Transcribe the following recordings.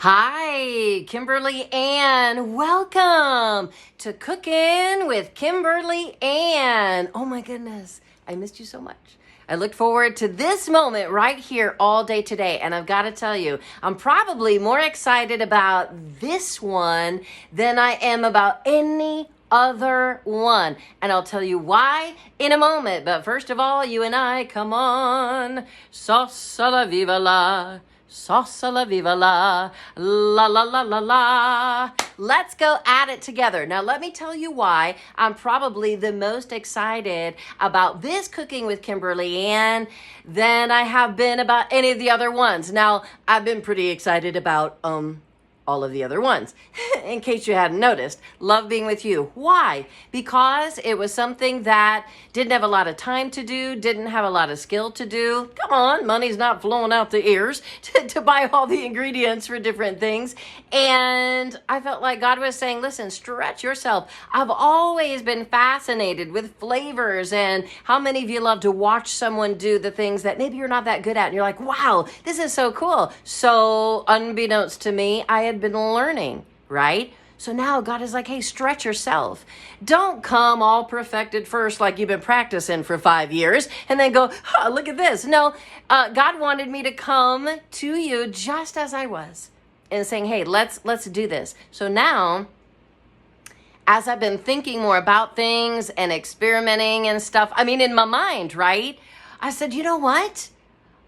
Hi, Kimberly Ann. Welcome to Cooking with Kimberly Ann. Oh my goodness, I missed you so much. I look forward to this moment right here all day today. And I've got to tell you, I'm probably more excited about this one than I am about any other one. And I'll tell you why in a moment. But first of all, you and I, come on. Salsa la viva la. Salsa la viva la, la la la la la. Let's go at it together. Now, let me tell you why I'm probably the most excited about this Cooking with Kimberly Ann than I have been about any of the other ones. Now, I've been pretty excited about all of the other ones. In case you hadn't noticed, love being with you. Why? Because it was something that didn't have a lot of time to do, didn't have a lot of skill to do. Come on, money's not flowing out the ears to buy all the ingredients for different things. And I felt like God was saying, listen, stretch yourself. I've always been fascinated with flavors and how many of you love to watch someone do the things that maybe you're not that good at. And you're like, wow, this is so cool. So unbeknownst to me, I had been learning, right? So now God is like, hey, stretch yourself. Don't come all perfected first like you've been practicing for 5 years and then go, oh, look at this. No, God wanted me to come to you just as I was and saying, hey, let's do this. So now, as I've been thinking more about things and experimenting and stuff, I mean, in my mind, right? I said, you know what?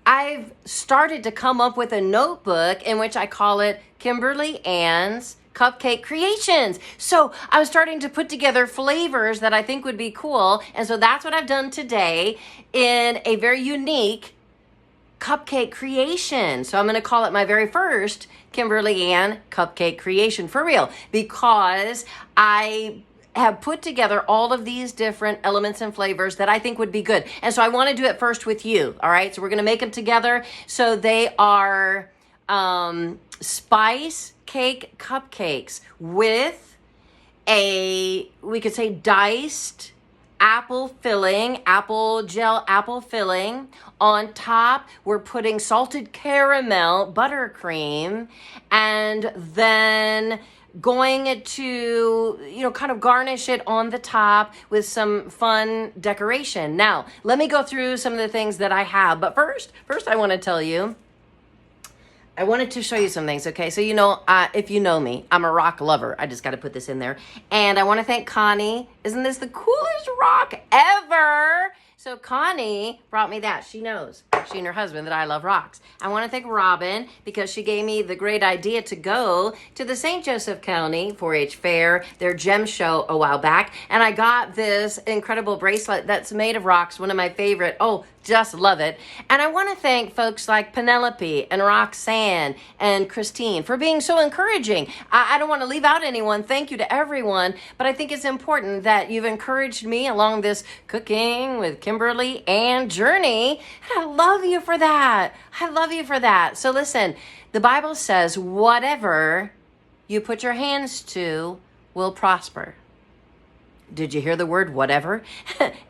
I've started to come up with a notebook in which I call it Kimberly Ann's Cupcake Creations. So I was starting to put together flavors that I think would be cool. And so that's what I've done today in a very unique cupcake creation. So I'm going to call it my very first Kimberly Ann Cupcake Creation for real, because I have put together all of these different elements and flavors that I think would be good. And so I want to do it first with you. All right. So we're going to make them together. So they are spice cake cupcakes with we could say diced apple filling, apple gel, apple filling. On top, we're putting salted caramel, buttercream, and then going to, kind of garnish it on the top with some fun decoration. Now, let me go through some of the things that I have. But first I want to tell you, I wanted to show you some things, okay? So, if you know me, I'm a rock lover. I just got to put this in there. And I want to thank Connie. Isn't this the coolest rock ever? So Connie brought me that. She knows, she and her husband, that I love rocks. I want to thank Robin because she gave me the great idea to go to the St. Joseph County 4-H Fair, their gem show a while back. And I got this incredible bracelet that's made of rocks, one of my favorite. Oh, just love it. And I want to thank folks like Penelope and Roxanne and Christine for being so encouraging. I don't want to leave out anyone. Thank you to everyone. But I think it's important that you've encouraged me along this Cooking with Kimberly Ann journey. And I love you for that. I love you for that. So listen, the Bible says whatever you put your hands to will prosper. Did you hear the word whatever?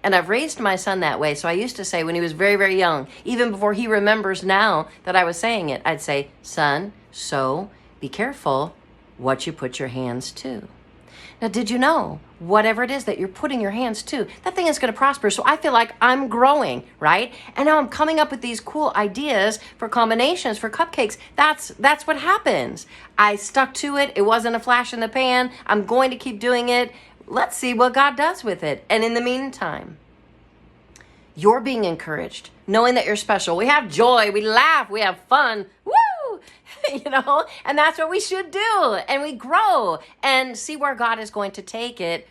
And I've raised my son that way. So I used to say when he was very, very young, even before he remembers now that I was saying it, I'd say, son, so be careful what you put your hands to. Now, did you know whatever it is that you're putting your hands to, that thing is going to prosper. So I feel like I'm growing, right? And now I'm coming up with these cool ideas for combinations for cupcakes. That's what happens. I stuck to it. It wasn't a flash in the pan. I'm going to keep doing it. Let's see what God does with it. And in the meantime, you're being encouraged, knowing that you're special. We have joy, we laugh, we have fun. Woo! And that's what we should do. And we grow and see where God is going to take it.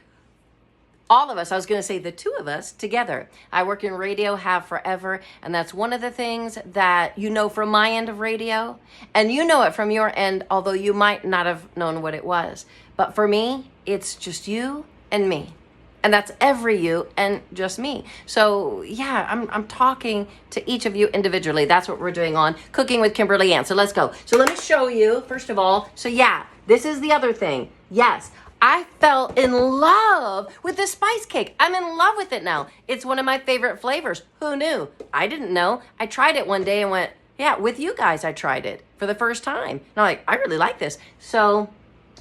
All of us, I was going to say the two of us together. I work in radio, have forever. And that's one of the things that from my end of radio. And you know it from your end, although you might not have known what it was. But for me, it's just you and me. And that's every you and just me. So yeah, I'm talking to each of you individually. That's what we're doing on Cooking with Kimberly Ann. So let's go. So let me show you, first of all. So yeah, this is the other thing. Yes, I fell in love with this spice cake. I'm in love with it now. It's one of my favorite flavors. Who knew? I didn't know. I tried it one day and went, Yeah, with you guys, I tried it for the first time. And I'm like, I really like this. So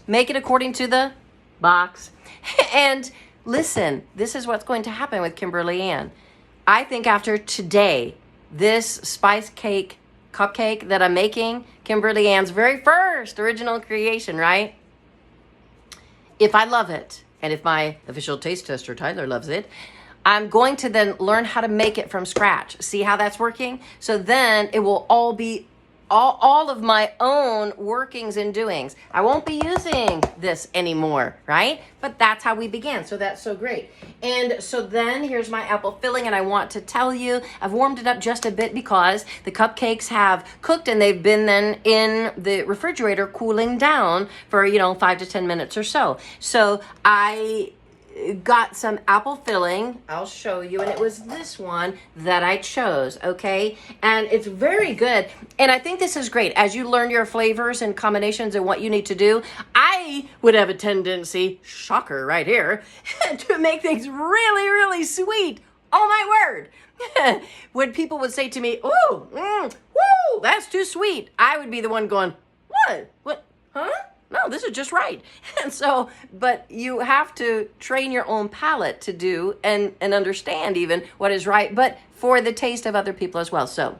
make it according to the box. And listen, this is what's going to happen with Kimberly Ann. I think after today, this spice cake cupcake that I'm making, Kimberly Ann's very first original creation, right? If I love it, and if my official taste tester, Tyler, loves it, I'm going to then learn how to make it from scratch. See how that's working? So then it will all be all of my own workings and doings. I won't be using this anymore, right? But that's how we began. So that's so great. And so then here's my apple filling, and I want to tell you, I've warmed it up just a bit because the cupcakes have cooked and they've been then in the refrigerator cooling down for, 5 to 10 minutes or so. So I got some apple filling. I'll show you, and it was this one that I chose, okay? And it's very good, and I think this is great. As you learn your flavors and combinations and what you need to do, I would have a tendency, shocker right here, to make things really, really sweet. Oh my word. When people would say to me, ooh, woo, that's too sweet, I would be the one going, what, huh? No, this is just right. And so, but you have to train your own palate to do and understand even what is right, but for the taste of other people as well. So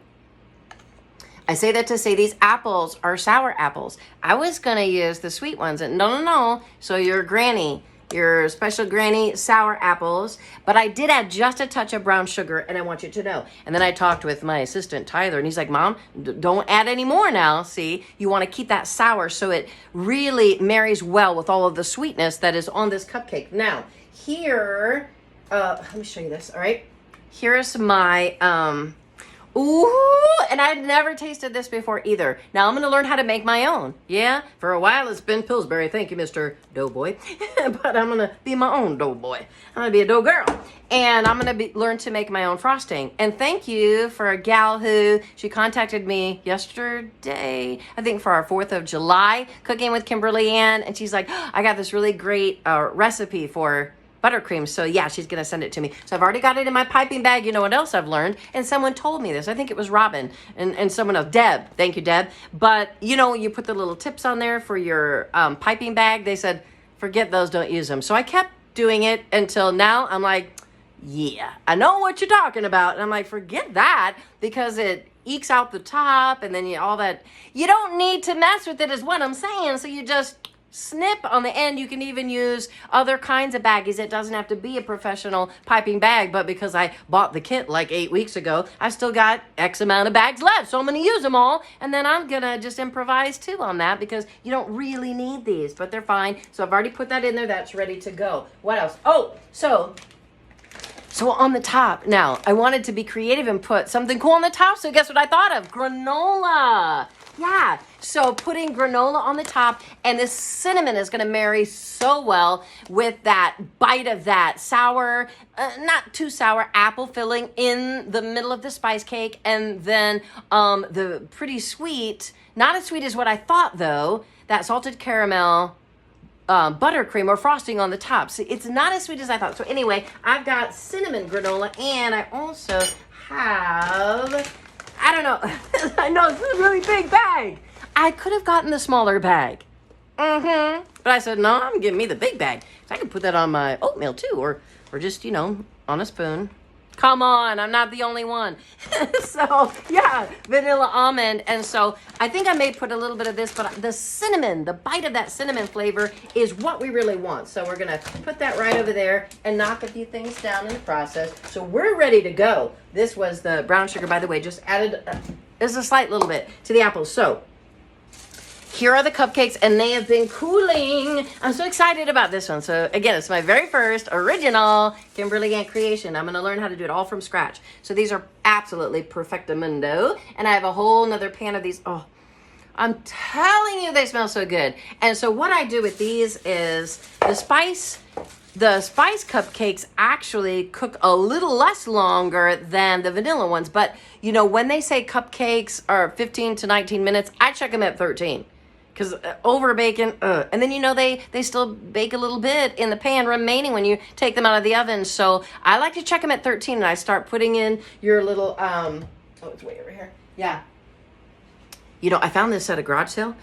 I say that to say these apples are sour apples. I was going to use the sweet ones. And no. So your special granny sour apples, but I did add just a touch of brown sugar, and I want you to know. And then I talked with my assistant Tyler, and he's like, Mom, don't add any more now. See, you want to keep that sour so it really marries well with all of the sweetness that is on this cupcake. Now, here, let me show you this, all right? Here's my, and I'd never tasted this before either. Now I'm going to learn how to make my own. Yeah, for a while it's been Pillsbury. Thank you, Mr. Doughboy. But I'm going to be my own doughboy. I'm going to be a dough girl. And I'm going to learn to make my own frosting. And thank you for a gal who, she contacted me yesterday, I think for our 4th of July, Cooking with Kimberly Ann. And she's like, I got this really great recipe for buttercream. So yeah, she's going to send it to me. So I've already got it in my piping bag. You know what else I've learned? And someone told me this. I think it was Robin and someone else. Deb. Thank you, Deb. But you put the little tips on there for your piping bag. They said, forget those, don't use them. So I kept doing it until now. I'm like, yeah, I know what you're talking about. And I'm like, forget that, because it ekes out the top and then all that. You don't need to mess with it is what I'm saying. So you just snip on the end. You can even use other kinds of baggies. It doesn't have to be a professional piping bag, but because I bought the kit like 8 weeks ago, I've still got X amount of bags left. So I'm going to use them all, and then I'm going to just improvise too on that, because you don't really need these, but they're fine. So I've already put that in there. That's ready to go. What else? Oh, so on the top, now I wanted to be creative and put something cool on the top. So guess what I thought of? Granola. Yeah, so putting granola on the top, and this cinnamon is going to marry so well with that bite of that sour, not too sour apple filling in the middle of the spice cake, and then the pretty sweet, not as sweet as what I thought though, that salted caramel buttercream or frosting on the top. See, it's not as sweet as I thought. So anyway, I've got cinnamon granola, and I also have, I don't know, I know it's a really big bag. I could have gotten the smaller bag. But I said, no, I'm giving me the big bag. So I can put that on my oatmeal too, or just, on a spoon. Come on, I'm not the only one. So yeah, vanilla almond. And so I think I may put a little bit of this, but the cinnamon, the bite of that cinnamon flavor is what we really want. So we're gonna put that right over there and knock a few things down in the process. So we're ready to go. This was the brown sugar, by the way, just added just a slight little bit to the apples. So here are the cupcakes, and they have been cooling. I'm so excited about this one. So again, it's my very first original Kimberly Ann Creation. I'm going to learn how to do it all from scratch. So these are absolutely perfectamundo. And I have a whole nother pan of these. Oh, I'm telling you, they smell so good. And so what I do with these is the spice cupcakes actually cook a little less longer than the vanilla ones. But, when they say cupcakes are 15 to 19 minutes, I check them at 13. Because over baking, and then they still bake a little bit in the pan remaining when you take them out of the oven. So I like to check them at 13, and I start putting in your little, it's way over here. Yeah. You know, I found this at a garage sale.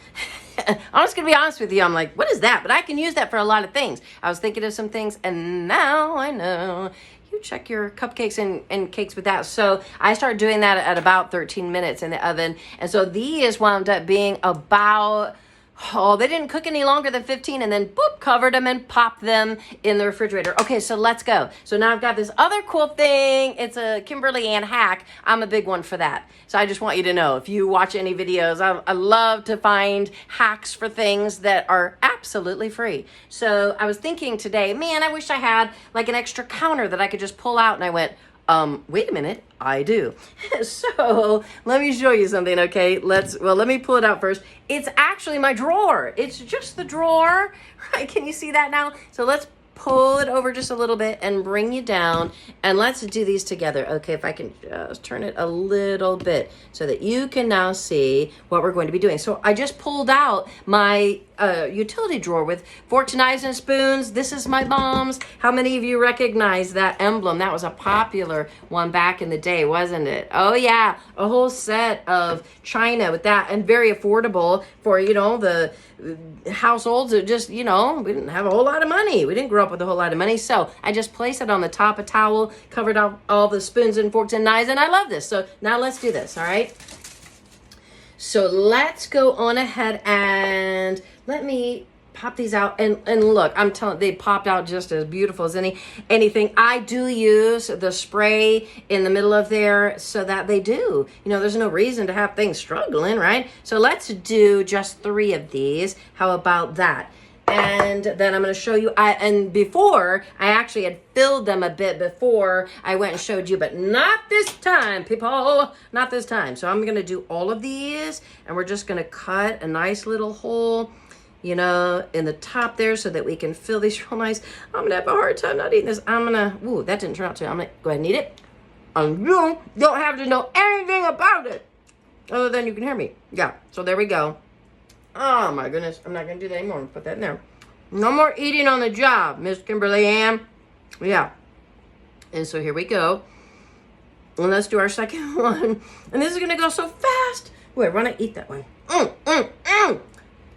I'm just going to be honest with you. I'm like, what is that? But I can use that for a lot of things. I was thinking of some things, and now I know. You check your cupcakes and cakes with that. So I started doing that at about 13 minutes in the oven. And so these wound up being about... Oh, they didn't cook any longer than 15, and then boop, covered them and popped them in the refrigerator. Okay, so let's go. So now I've got this other cool thing. It's a Kimberly Ann hack. I'm a big one for that. So I just want you to know, if you watch any videos, I love to find hacks for things that are absolutely free. So I was thinking today, man, I wish I had like an extra counter that I could just pull out, and I went, wait a minute, I do. So let me show you something, okay? Let me pull it out first. It's actually my drawer. It's just the drawer, right? Can you see that now? So let's pull it over just a little bit and bring you down, and let's do these together. Okay, if I can just turn it a little bit so that you can now see what we're going to be doing. So I just pulled out my utility drawer with forks, knives, and spoons. This is my mom's. How many of you recognize that emblem? That was a popular one back in the day, wasn't it? Oh yeah, a whole set of china with that, and very affordable for, you know, the households that just, you know, we didn't have a whole lot of money. We didn't grow up with a whole lot of money. So I just placed it on the top, a towel, covered up all the spoons and forks and knives, and I love this. So now let's do this, all right? So let's go on ahead and let me pop these out, and look, I'm telling, they popped out just as beautiful as anything. I do use the spray in the middle of there so that they do, you know, there's no reason to have things struggling, right? So let's do just 3 of these. How about that? And then I'm going to show you, and before, I actually had filled them a bit before I went and showed you, but not this time, people, not this time. So I'm going to do all of these, and we're just going to cut a nice little hole, you know, in the top there so that we can fill these real nice. I'm going to have a hard time not eating this. I'm going to, ooh, that didn't turn out too. I'm going to go ahead and eat it. You don't have to know anything about it other than you can hear me. Yeah, so there we go. Oh my goodness, I'm not going to do that anymore. I'm going to put that in there. No more eating on the job, Miss Kimberly Ann. Yeah. And so here we go. And let's do our second one. And this is going to go so fast. Wait, why not eat that one?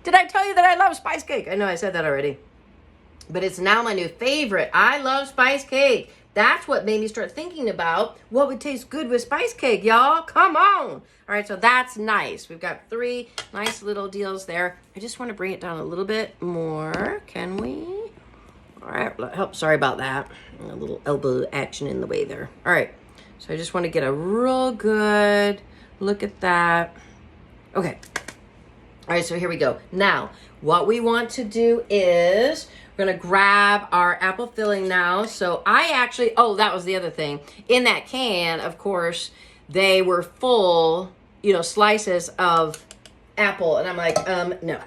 Did I tell you that I love spice cake? I know I said that already. But it's now my new favorite. I love spice cake. That's what made me start thinking about what would taste good with spice cake, y'all. Come on. All right, so that's nice. We've got 3 nice little deals there. I just want to bring it down a little bit more. Can we? All right, help. Sorry about that. A little elbow action in the way there. All right, so I just want to get a real good look at that. Okay. All right, so here we go. Now, what we want to do is we're going to grab our apple filling now. So I actually, oh, that was the other thing. In that can, of course, they were full, you know, slices of apple. And I'm like, no,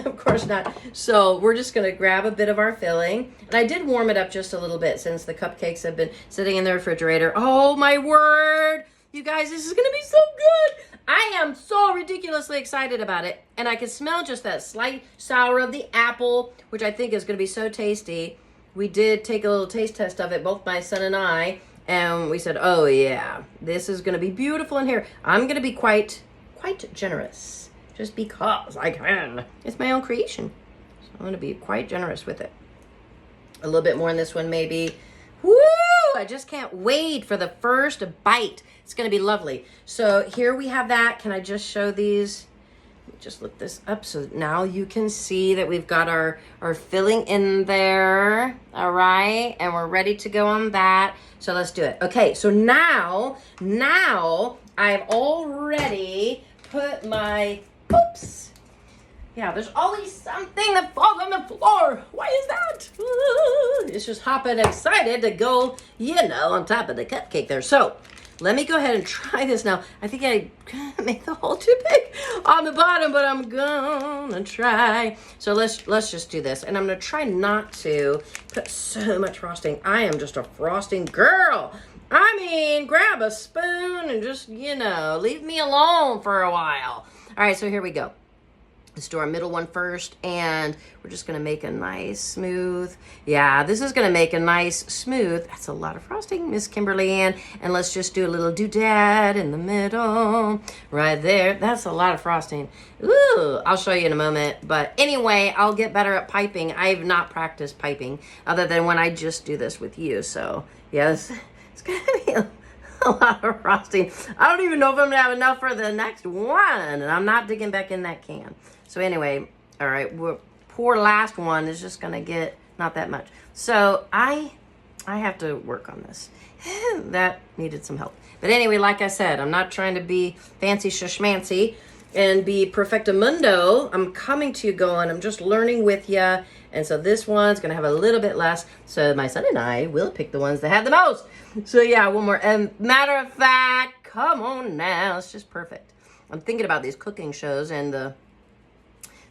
of course not. So we're just going to grab a bit of our filling. And I did warm it up just a little bit since the cupcakes have been sitting in the refrigerator. Oh, my word. You guys, this is going to be so good. I am so ridiculously excited about it. And I can smell just that slight sour of the apple, which I think is going to be so tasty. We did take a little taste test of it, both my son and I. And we said, oh yeah, this is going to be beautiful in here. I'm going to be quite generous just because I can. It's my own creation. So I'm going to be quite generous with it. A little bit more in this one maybe. Woo! I just can't wait for the first bite. It's going to be lovely. So here we have that. Can I just show these? Let me just look this up so now you can see that we've got our filling in there. All right. And we're ready to go on that. So let's do it. Okay. So now I've already put my, oops. Yeah, there's always something that falls on the floor. Why is that? It's just hopping excited to go, you know, on top of the cupcake there. So let me go ahead and try this now. I think I make the hole too big on the bottom, but I'm gonna try. So let's just do this. And I'm gonna try not to put so much frosting. I am just a frosting girl. I mean, grab a spoon and just, you know, leave me alone for a while. All right, so here we go. Let's do our middle one first, and we're just gonna make a nice smooth. Yeah, this is gonna make a nice smooth. That's a lot of frosting, Miss Kimberly Ann. And let's just do a little doodad in the middle, right there. That's a lot of frosting. Ooh, I'll show you in a moment. But anyway, I'll get better at piping. I've not practiced piping other than when I just do this with you. So yes, it's gonna be a lot of frosting. I don't even know if I'm gonna have enough for the next one, and I'm not digging back in that can. So anyway, all right, poor last one is just gonna get not that much. So I have to work on this. That needed some help. But anyway, like I said, I'm not trying to be fancy shishmancy and be perfectamundo. I'm coming to you going, I'm just learning with you. And so this one's gonna have a little bit less. So my son and I will pick the ones that have the most. So yeah, one more. And matter of fact, come on now, it's just perfect. I'm thinking about these cooking shows, and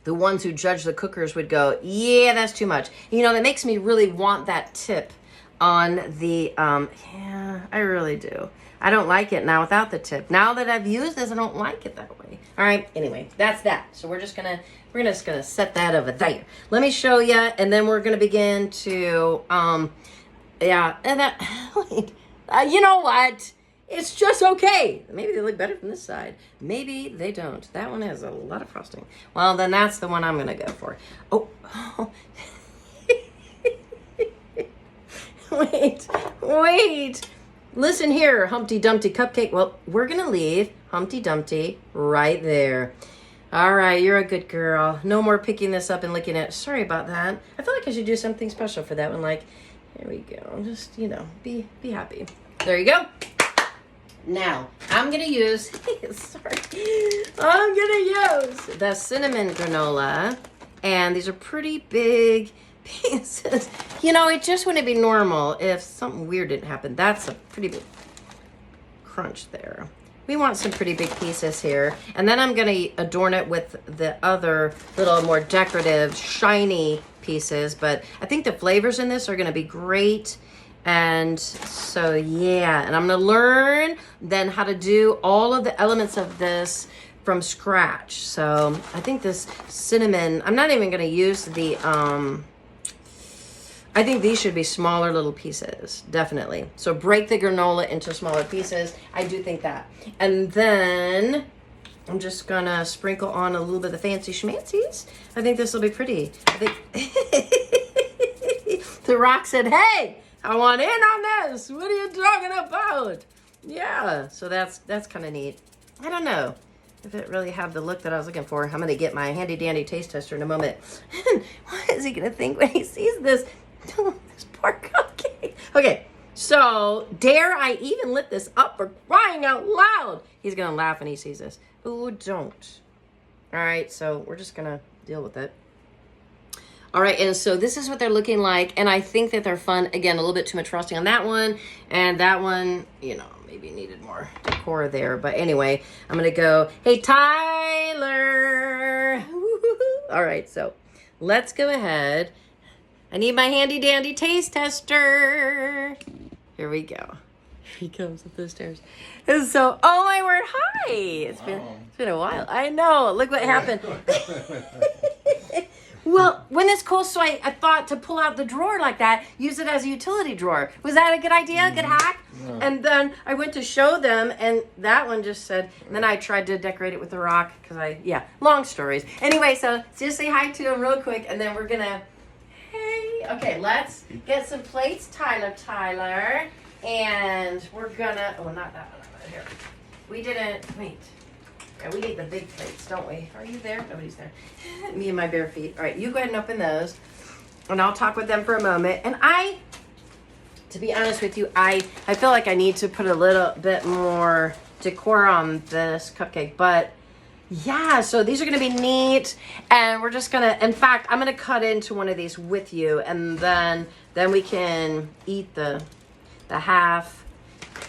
the ones who judge the cookers would go, yeah, that's too much. You know, that makes me really want that tip on the, yeah, I really do. I don't like it now without the tip. Now that I've used this, I don't like it that way. All right, anyway, that's that. So we're just gonna set that over there. Let me show you, and then we're gonna begin to, yeah, and that, wait, you know what? It's just okay. Maybe they look better from this side. Maybe they don't. That one has a lot of frosting. Well, then that's the one I'm going to go for. Oh. Wait. Listen here, Humpty Dumpty Cupcake. Well, we're going to leave Humpty Dumpty right there. All right, you're a good girl. No more picking this up and licking it. Sorry about that. I feel like I should do something special for that one. Like, here we go. Just, you know, be happy. There you go. Now, I'm going to use, I'm going to use the cinnamon granola. And these are pretty big pieces. You know, it just wouldn't be normal if something weird didn't happen. That's a pretty big crunch there. We want some pretty big pieces here. And then I'm going to adorn it with the other little more decorative, shiny pieces. But I think the flavors in this are going to be great. And so, yeah, and I'm going to learn then how to do all of the elements of this from scratch. So I think this cinnamon, I'm not even going to use the, I think these should be smaller little pieces, definitely. So break the granola into smaller pieces. I do think that. And then I'm just going to sprinkle on a little bit of the fancy schmancies. I think this will be pretty. I think The Rock said, hey, I want in on this. What are you talking about? Yeah, so that's kind of neat. I don't know if it really had the look that I was looking for. I'm going to get my handy dandy taste tester in a moment. What is he going to think when he sees this? This poor cupcake. Okay, so dare I even lift this up for crying out loud? He's going to laugh when he sees this. Ooh, don't. All right, so we're just going to deal with it. All right, and so this is what they're looking like, and I think that they're fun. Again, a little bit too much frosting on that one, and that one, you know, maybe needed more decor there. But anyway, I'm going to go, hey, Tyler. All right, so let's go ahead. I need my handy-dandy taste tester. Here we go. He comes up the stairs. And so, oh my word, hi. It's been a while. I know. Look what happened. Well, when it's cold, so I thought to pull out the drawer like that, use it as a utility drawer. Was that a good idea? Good hack? Yeah. And then I went to show them, and that one just said, and then I tried to decorate it with the rock, because long stories. Anyway, so just say hi to them real quick, and then we're going to, hey, okay, let's get some plates, Tyler, and we're going to, oh, not that one, right here. We didn't, wait. Yeah, we need the big plates, don't we? Are you there? Nobody's there. Me and my bare feet. All right, you go ahead and open those, and I'll talk with them for a moment. And to be honest with you, I feel like I need to put a little bit more decor on this cupcake. But yeah, so these are going to be neat, and we're just going to, in fact, I'm going to cut into one of these with you, and then we can eat the half.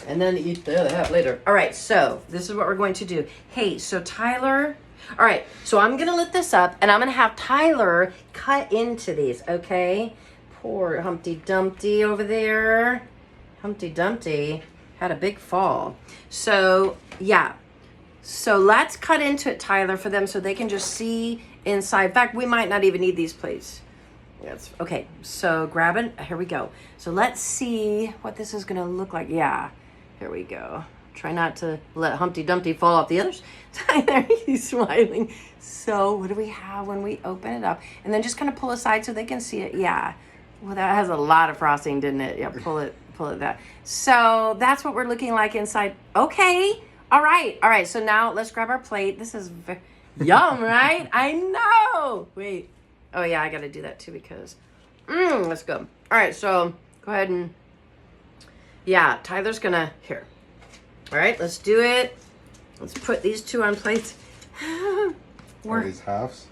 And then eat the other half later. All right, so this is what we're going to do. Hey, so Tyler, all right, so I'm going to lift this up, and I'm going to have Tyler cut into these, okay? Poor Humpty Dumpty over there. Humpty Dumpty had a big fall. So, yeah. So let's cut into it, Tyler, for them so they can just see inside. In fact, we might not even need these plates. That's okay. So grab it. Here we go. So let's see what this is gonna look like. Yeah, here we go. Try not to let Humpty Dumpty fall off the other side. There, he's smiling. So what do we have when we open it up? And then just kind of pull aside so they can see it. Yeah. Well, that has a lot of frosting, didn't it? Yeah, pull it that. So that's what we're looking like inside. Okay. All right. So now let's grab our plate. This is yum, right? I know. Wait. Oh yeah, I got to do that too because, let's go. All right, so go ahead and, yeah, Tyler's gonna, here. All right, let's do it. Let's put these two on plates. Are these halves?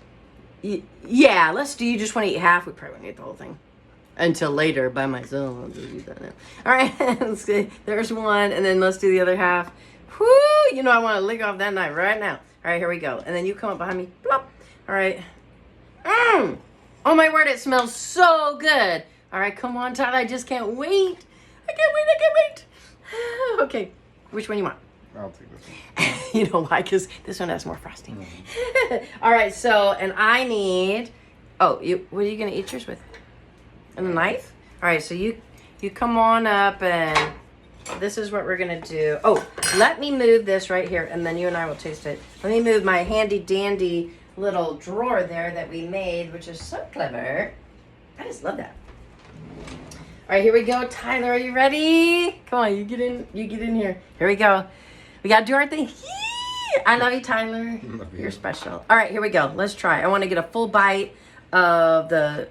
Yeah, let's do, you just want to eat half? We probably won't eat the whole thing. Until later by myself, I'll just eat that now. All right, let's see. There's one, and then let's do the other half. Whoo, you know I want to lick off that knife right now. All right, here we go. And then you come up behind me, plop. All right. Oh my word, it smells so good. All right, come on, Tyler. I just can't wait. I can't wait. Okay, which one you want? I'll take this one. You know why? Because this one has more frosting. Mm-hmm. All right, so, and I need, what are you going to eat yours with? And a knife? All right, so you come on up and this is what we're going to do. Oh, let me move this right here and then you and I will taste it. Let me move my handy dandy little drawer there that we made, which is so clever. I just love that. All right, here we go. Tyler, are you ready? Come on, you get in here. Here we go. We got to do our thing. Yee! I love you, Tyler. Love you. You're special. All right, here we go. Let's try. I want to get a full bite of the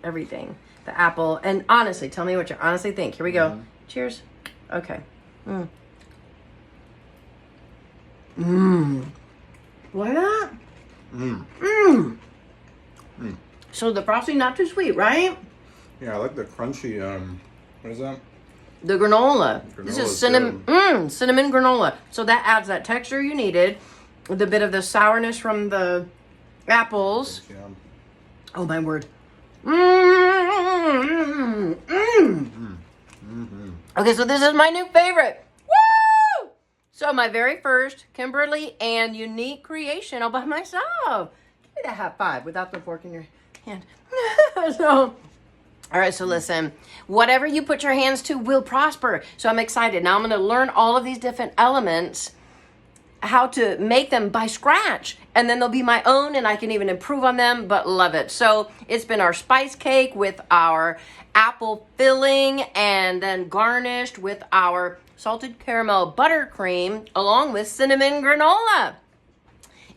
everything. The apple. And honestly, tell me what you honestly think. Here we go. Mm-hmm. Cheers. Okay. Why not? So the frosting not too sweet, right? Yeah, I like the crunchy, what is that? The granola. This is cinnamon granola. So that adds that texture you needed. With a bit of the sourness from the apples. Yeah. Oh my word. Okay, so this is my new favorite. Woo! So my very first Kimberly Ann unique creation all by myself. Give me that high five without the fork in your hand. So, all right, so listen, whatever you put your hands to will prosper. So I'm excited. Now I'm going to learn all of these different elements, how to make them by scratch. And then they'll be my own and I can even improve on them, but love it. So it's been our spice cake with our apple filling and then garnished with our salted caramel buttercream along with cinnamon granola.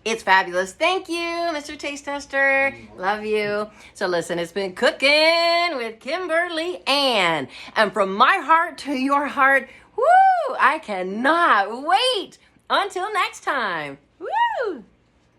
It's fabulous. Thank you, Mr. Taste Tester. Love you. So listen, it's been cooking with Kimberly Ann. And from my heart to your heart, woo, I cannot wait until next time. Woo!